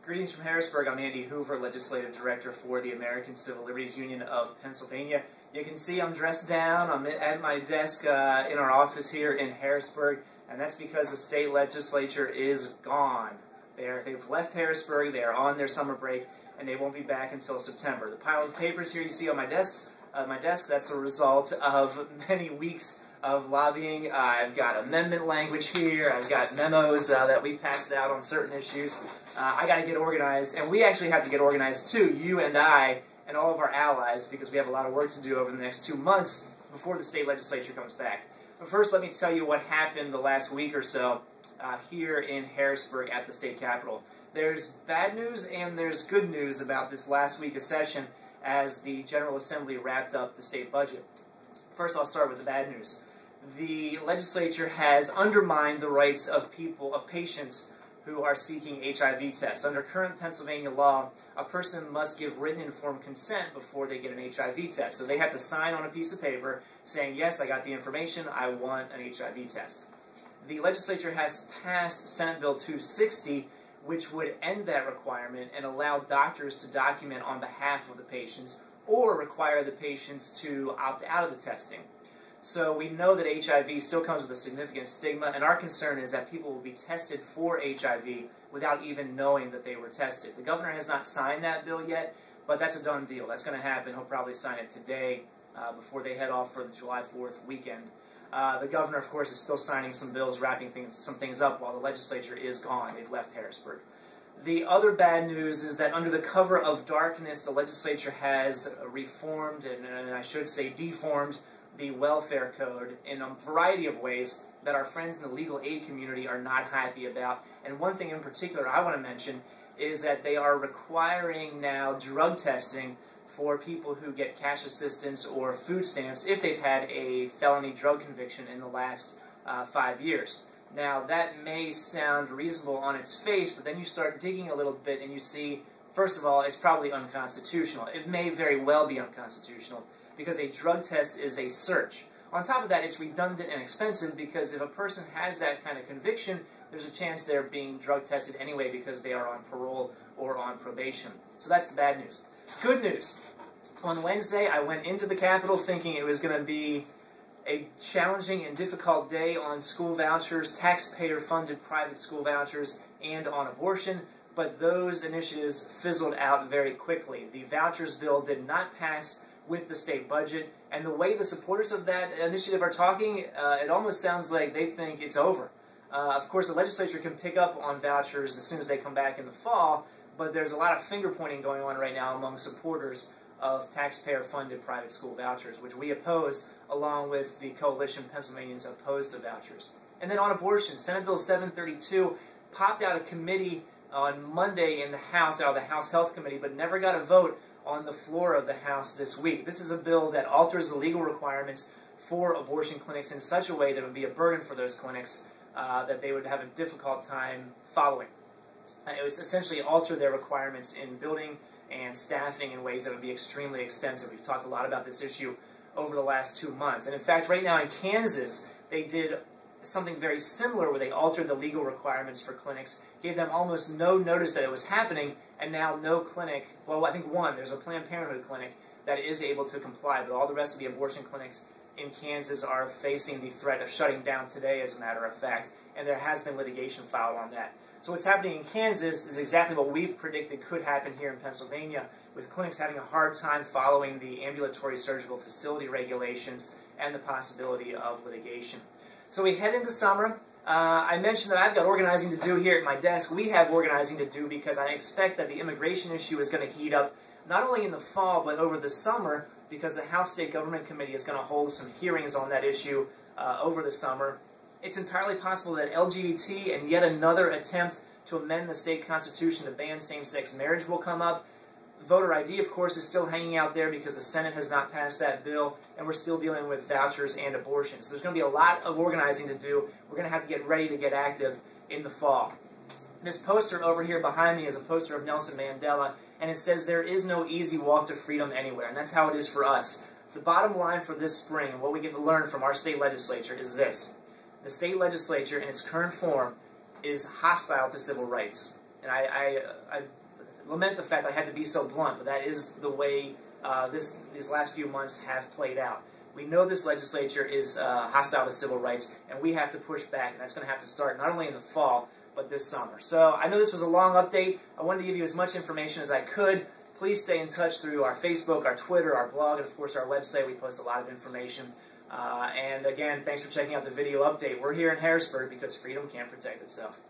Greetings from Harrisburg. I'm Andy Hoover, Legislative Director for the American Civil Liberties Union of Pennsylvania. You can see I'm dressed down. I'm at my desk in our office here in Harrisburg, and that's because the state legislature is gone. They've left Harrisburg, they are on their summer break, and they won't be back until September. The pile of papers here you see on my desk, that's a result of many weeks of lobbying. I've got amendment language here, I've got memos that we passed out on certain issues. I got to get organized, and we actually have to get organized too, you and I and all of our allies, because we have a lot of work to do over the next 2 months before the state legislature comes back. But first, let me tell you what happened the last week or so here in Harrisburg at the state capitol. There's bad news and there's good news about this last week of session as the General Assembly wrapped up the state budget. First, I'll start with the bad news. The legislature has undermined the rights of patients who are seeking HIV tests. Under current Pennsylvania law, a person must give written informed consent before they get an HIV test. So they have to sign on a piece of paper saying, yes, I got the information, I want an HIV test. The legislature has passed Senate Bill 260, which would end that requirement and allow doctors to document on behalf of the patients or require the patients to opt out of the testing. So we know that HIV still comes with a significant stigma, and our concern is that people will be tested for HIV without even knowing that they were tested. The governor has not signed that bill yet, but that's a done deal. That's going to happen. He'll probably sign it today before they head off for the July 4th weekend. The governor, of course, is still signing some bills, wrapping some things up while the legislature is gone. They've left Harrisburg. The other bad news is that under the cover of darkness, the legislature has reformed, and I should say deformed, the welfare code in a variety of ways that our friends in the legal aid community are not happy about. And one thing in particular I want to mention is that they are requiring now drug testing for people who get cash assistance or food stamps if they've had a felony drug conviction in the last 5 years. Now, that may sound reasonable on its face, but then you start digging a little bit and you see, first of all, it's probably unconstitutional. It may very well be unconstitutional, because a drug test is a search. On top of that, it's redundant and expensive because if a person has that kind of conviction, there's a chance they're being drug tested anyway because they are on parole or on probation. So that's the bad news. Good news. On Wednesday, I went into the Capitol thinking it was going to be a challenging and difficult day on school vouchers, taxpayer-funded private school vouchers, and on abortion, but those initiatives fizzled out very quickly. The vouchers bill did not pass with the state budget, and the way the supporters of that initiative are talking, it almost sounds like they think it's over. Of course, the legislature can pick up on vouchers as soon as they come back in the fall, but there's a lot of finger-pointing going on right now among supporters of taxpayer-funded private school vouchers, which we oppose, along with the coalition Pennsylvanians opposed to vouchers. And then on abortion, Senate Bill 732 popped out of committee on Monday in the House, out of the House Health Committee, but never got a vote on the floor of the House this week. This is a bill that alters the legal requirements for abortion clinics in such a way that it would be a burden for those clinics that they would have a difficult time following. It would essentially alter their requirements in building and staffing in ways that would be extremely expensive. We've talked a lot about this issue over the last 2 months. And in fact, right now in Kansas, they did something very similar where they altered the legal requirements for clinics, gave them almost no notice that it was happening, and now no clinic, well, I think one, there's a Planned Parenthood clinic that is able to comply, but all the rest of the abortion clinics in Kansas are facing the threat of shutting down today, as a matter of fact, and there has been litigation filed on that. So what's happening in Kansas is exactly what we've predicted could happen here in Pennsylvania, with clinics having a hard time following the ambulatory surgical facility regulations and the possibility of litigation. So we head into summer. I mentioned that I've got organizing to do here at my desk. We have organizing to do because I expect that the immigration issue is going to heat up not only in the fall but over the summer, because the House State Government Committee is going to hold some hearings on that issue over the summer. It's entirely possible that LGBT and yet another attempt to amend the state constitution to ban same-sex marriage will come up. Voter ID, of course, is still hanging out there because the Senate has not passed that bill, and we're still dealing with vouchers and abortion. So there's going to be a lot of organizing to do. We're going to have to get ready to get active in the fall. This poster over here behind me is a poster of Nelson Mandela, and it says, "There is no easy walk to freedom anywhere," and that's how it is for us. The bottom line for this spring, and what we get to learn from our state legislature, is this. The state legislature, in its current form, is hostile to civil rights. and I lament the fact I had to be so blunt, but that is the way these last few months have played out. We know this legislature is hostile to civil rights, and we have to push back, and that's going to have to start not only in the fall, but this summer. So I know this was a long update. I wanted to give you as much information as I could. Please stay in touch through our Facebook, our Twitter, our blog, and of course our website. We post a lot of information. And again, thanks for checking out the video update. We're here in Harrisburg because freedom can't protect itself.